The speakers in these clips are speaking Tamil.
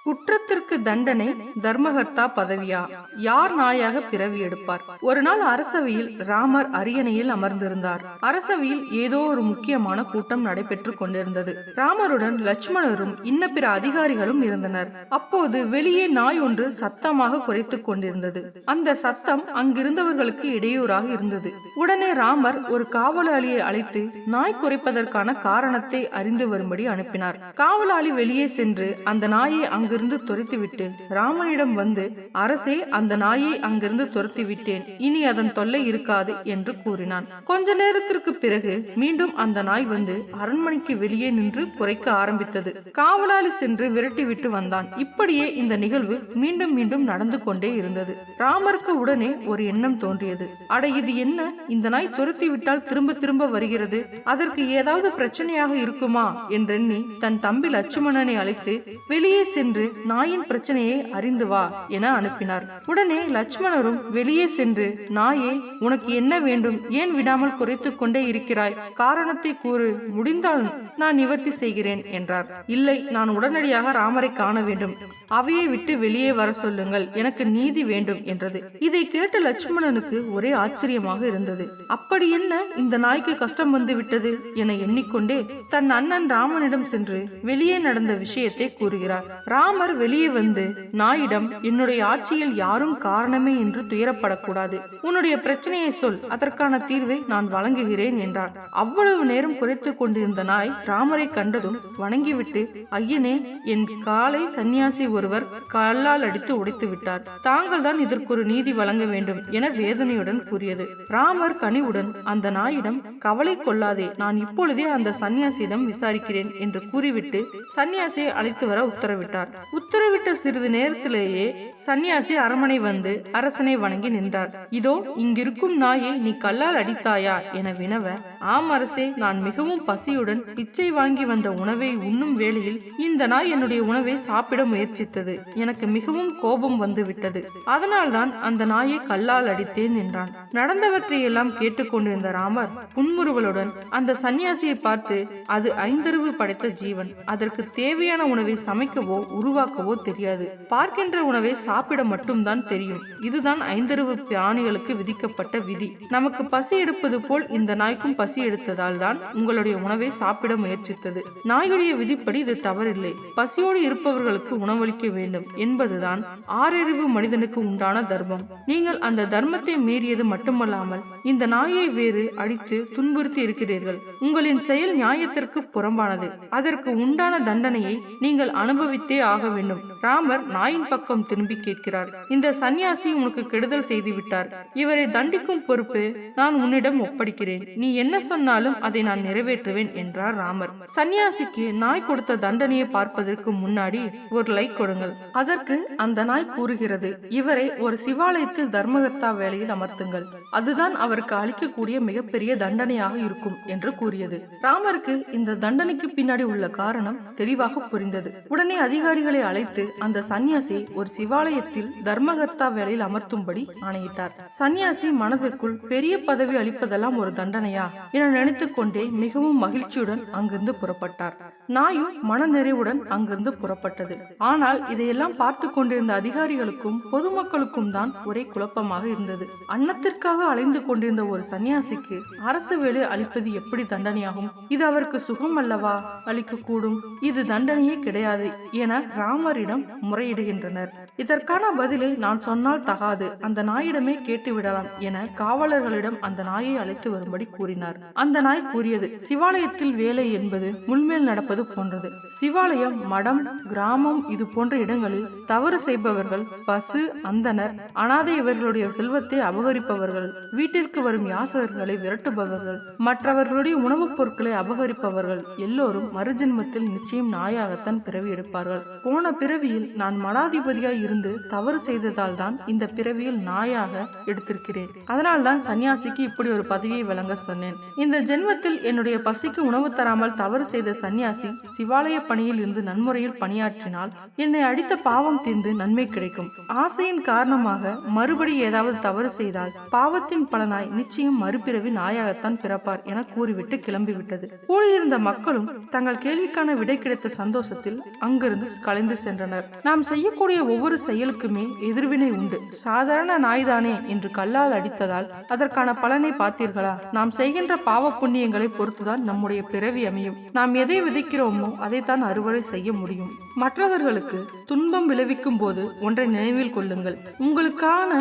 குற்றத்திற்கு தண்டனை தர்மகர்த்தா பதவியா? யார் நாயாக பிறவி எடுப்பார்? ஒரு நாள் அரசவையில் ராமர் அரியணையில் அமர்ந்திருந்தார். அரசவையில் ஏதோ ஒரு முக்கியமான கூட்டம் நடைபெற்றுக் கொண்டிருந்தது. ராமருடன் லட்சுமணரும் இன்ன பிற அதிகாரிகளும் இருந்தனர். அப்போது வெளியே நாய் ஒன்று சத்தமாக குரைத்துக் கொண்டிருந்தது. அந்த சத்தம் அங்கிருந்தவர்களுக்கு இடையூறாக இருந்தது. உடனே ராமர் ஒரு காவலாளியை அழைத்து நாய் குரைப்பதற்கான காரணத்தை அறிந்து வரும்படி அனுப்பினார். காவலாளி வெளியே சென்று அந்த நாயை அங்கிருந்து துரத்திவிட்டு ராமனிடம் வந்து, அரசே, அந்த நாயை அங்கிருந்து துரத்தி விட்டேன், இனி அதன் தொல்லை இருக்காது என்று கூறினான். கொஞ்ச நேரத்திற்கு பிறகு மீண்டும் அந்த நாய் வந்து அரண்மனைக்கு வெளியே நின்று குரைக்க ஆரம்பித்தது. காவலாளி சென்று விரட்டிவிட்டு வந்தான். இப்படியே இந்த நிகழ்வு மீண்டும் மீண்டும் நடந்து கொண்டே இருந்தது. ராமருக்கு உடனே ஒரு எண்ணம் தோன்றியது. அட, இது என்ன? இந்த நாய் துரத்தி விட்டால் திரும்ப திரும்ப வருகிறது. அதற்கு ஏதாவது பிரச்சனையாக இருக்குமா என்றெண்ணி தன் தம்பி லட்சுமணனை அழைத்து வெளியே சென்று நாயின் பிரச்சனையை அறிந்து வா என அனுப்பினார். உடனே லட்சுமணரும் வெளியே சென்று, நாயே, உனக்கு என்ன வேண்டும்? ஏன் விடாமல் குறைத்துக் கொண்டே இருக்கிறாய்? காரணத்தை கூறு, முடிந்தால் நான் நிவர்த்தி செய்கிறேன் என்றார். இல்லை, நான் உடனடியாக ராமரை காண வேண்டும். அவையை விட்டு வெளியே வர சொல்லுங்கள், எனக்கு நீதி வேண்டும் என்றது. இதை கேட்ட லட்சுமணனுக்கு ஒரே ஆச்சரியமாக இருந்தது. அப்படி என்ன இந்த நாய்க்கு கஷ்டம் வந்து விட்டது என எண்ணிக்கொண்டே தன் அண்ணன் ராமனிடம் சென்று வெளியே நடந்த விஷயத்தை கூறுகிறார். ராமர் வெளியே வந்து நாயிடம், என்னுடைய ஆட்சியில் யாரும் காரணமே என்று துயரப்படக்கூடாது. உன்னுடைய பிரச்சனையை சொல், அதற்கான தீர்வை நான் வழங்குகிறேன் என்றார். அவ்வளவு நேரம் குறைத்துக் கொண்டிருந்த நாய் ராமரை கண்டதும் வணங்கிவிட்டு, ஐயனே, என் காலை சன்னியாசி ஒருவர் கல்லால் அடித்து உடைத்து விட்டார். தாங்கள் தான் இதற்கு ஒரு நீதி வழங்க வேண்டும் என வேதனையுடன் கூறியது. ராமர் கனிவுடன் அந்த நாயிடம், கவலை கொள்ளாதே, நான் இப்பொழுதே அந்த சன்னியாசியிடம் விசாரிக்கிறேன் என்று கூறிவிட்டு சன்னியாசியை அழைத்து வர உத்தரவிட்டார். உத்தரவிட்ட சிறிது நேரத்திலேயே சன்னியாசி அரண்மனை வந்து அரசனை வணங்கி நின்றார். இதோ இங்கிருக்கும் நாயை நீ கல்லால் அடித்தாயா என வினவ, ஆம் அரசே, நான் மிகவும் பசியுடன் பிச்சை வாங்கி வந்த உணவை உண்ணும் வேளையில் இந்த நாய் என்னுடைய உணவை சாப்பிட முயற்சித்தது. எனக்கு மிகவும் கோபம் வந்து விட்டது. அதனால்தான் அந்த நாயை கல்லால் அடித்தேன் என்றான். நடந்தவற்றையெல்லாம் கேட்டுக்கொண்டிருந்த ராமர் புன்முறுவலுடன் அந்த சன்னியாசியை பார்த்து, அது ஐந்தறிவு படைத்த ஜீவன். அதற்கு தேவையான உணவை சமைக்கவோ உருவாக்கவோ தெரியாது. பார்க்கின்ற உணவை சாப்பிட மட்டும்தான் தெரியும். இதுதான் ஐந்தறிவு பிராணிகளுக்கு விதிக்கப்பட்ட விதி. நமக்கு பசி எடுப்பது போல் இந்த நாய்க்கும் பசி எடுத்ததால் தான் உங்களுடைய உணவை சாப்பிட முயற்சித்தது. நாயுடைய விதிப்படி இது தவறில்லை. பசியோடு இருப்பவர்களுக்கு உணவளிக்க வேண்டும் என்பதுதான் ஆறறிவு மனிதனுக்கு உண்டான தர்மம். நீங்கள் அந்த தர்மத்தை மீறியது மட்டுமல்லாமல் இந்த நாயை வேறு அடித்து துன்புறுத்தி இருக்கிறீர்கள். உங்களின் செயல் நியாயத்திற்கு புறம்பானது. அதற்கு உண்டான தண்டனையை நீங்கள் அனுபவித்தே ஆக வேண்டும். ராமர் நாயின் பக்கம் திரும்பி கேட்கிறார். இந்த சன்னியாசி உனக்கு கெடுதல் செய்து விட்டார். இவரை தண்டிக்கும் பொறுப்பு நான் உன்னிடம் ஒப்படைக்கிறேன். நீ என்ன சொன்னாலும் அதை நான் நிறைவேற்றுவேன் என்றார் ராமர். சன்னியாசிக்கு நாய் கொடுத்த தண்டனையை பார்ப்பதற்கு முன்னாடி ஒரு லைக் கொடுங்கள். அதற்கு அந்த நாய் கூறுகிறது, இவரை ஒரு சிவாலயத்தில் தர்மகர்த்தா வேலையில் அமர்த்துங்கள். அதுதான் அவருக்கு அளிக்கக்கூடிய மிகப்பெரிய தண்டனையாக இருக்கும் என்று கூறியது. ராமருக்கு இந்த தண்டனைக்கு பின்னாடி உள்ள காரணம் தெளிவாக புரிந்தது. உடனே அதிகாரிகளை அழைத்து அந்த சன்னியாசி ஒரு சிவாலயத்தில் தர்மகர்த்தா வேலையில் அமர்த்தும்படி ஆணையிட்டார். சன்னியாசி மனதிற்குள், பெரிய பதவி அளிப்பதெல்லாம் ஒரு தண்டனையா என நினைத்துக் கொண்டே மிகவும் மகிழ்ச்சியுடன் அங்கிருந்து புறப்பட்டார். நாயும் மன நிறைவுடன் அங்கிருந்து புறப்பட்டது. ஆனால் இதையெல்லாம் பார்த்து கொண்டிருந்த அதிகாரிகளுக்கும் பொதுமக்களுக்கும் தான் ஒரே குழப்பமாக இருந்தது. அன்னத்திற்காக அலைந்து கொண்டிருந்த ஒரு சன்னியாசிக்கு அரசு வேலை அளிப்பது எப்படி தண்டனையாகும்? இது அவருக்கு சுகம் அல்லவா அளிக்க கூடும்? இது தண்டனையே கிடையாது என ராமரிடம் முறையிடுகின்றனர். இதற்கான பதிலை நான் சொன்னால் தகாது, அந்த நாயிடமே கேட்டு விடலாம் என காவலர்களிடம் அந்த நாயை அழைத்து வரும்படி கூறினார். அந்த நாய் கூறியது, சிவாலயத்தில் வேலை என்பது முள்மேல் நடப்பது போன்றது. சிவாலயம், மடம், கிராமம் இது போன்ற இடங்களில் தவறு செய்பவர்கள், பசு, அந்தனர், அனாதை இவர்களுடைய செல்வத்தை அபகரிப்பவர்கள், வீட்டிற்கு வரும் யாசகர்களை விரட்டுபவர்கள், மற்றவர்களுடைய உணவுப் பொருட்களை அபகரிப்பவர்கள் எல்லோரும் மறுஜென்மத்தில் நிச்சயம் நாயாகத்தான் பிறவி எடுப்பார்கள். போன பிறவியில் நான் மடாதிபதியாய் இருந்து தவறு செய்ததால் தான் இந்த பிறவியில் நாயாக எடுத்திருக்கிறேன். அதனால் தான் சன்னியாசிக்கு இப்படி ஒரு பதவியை வழங்க சொன்னேன். இந்த ஜென்மத்தில் என்னுடைய பசிக்கு உணவு தராமல் தவறு செய்த சன்னியாசி சிவாலய பணியில் இருந்து நன்முறையில் பணியாற்றினால் என்னை அடித்த பாவம் தீர்ந்து நன்மை கிடைக்கும். ஆசையின் காரணமாக மறுபடி ஏதாவது தவறு செய்தால் பாவத்தின் பலனாய் நிச்சயம் மறுபிறவி நாயாகத்தான் பிறப்பார் என கூறிவிட்டு கிளம்பிவிட்டது. கூடியிருந்த மக்களும் தங்கள் கேள்விக்கான விடை கிடைத்த சந்தோஷத்தில் அங்கிருந்து கலைந்து சென்றனர். பேசினர். நாம் செய்யக்கூடிய ஒவ்வொரு செயலுக்குமே எதிர்வினை உண்டு. சாதாரண நாய்தானே என்று கல்லால் அடித்ததால் அதற்கான பலனை பார்த்தீர்களா? நாம் செய்கின்ற பாவ புண்ணியங்களை பொறுத்துதான் நம்முடைய பிறவி அமையும். நாம் எதை விதைக்கிறோமோ அதைத்தான் அறுவடை செய்ய முடியும். மற்றவர்களுக்கு துன்பம் விளைவிக்கும் போது ஒன்றை நினைவில் கொள்ளுங்கள், உங்களுக்கான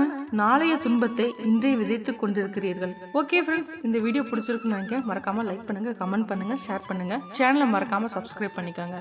நாளைய துன்பத்தை இன்றே விதைத்துக் கொண்டிருக்கிறீர்கள். ஓகே ஃப்ரெண்ட்ஸ், இந்த வீடியோ பிடிச்சிருக்குன்னு நினைக்கிறேன். மறக்காம லைக் பண்ணுங்க, கமெண்ட் பண்ணுங்க, ஷேர் பண்ணுங்க. சேனலை மறக்காம சப்ஸ்கிரைப் பண்ணிக்கோங்க.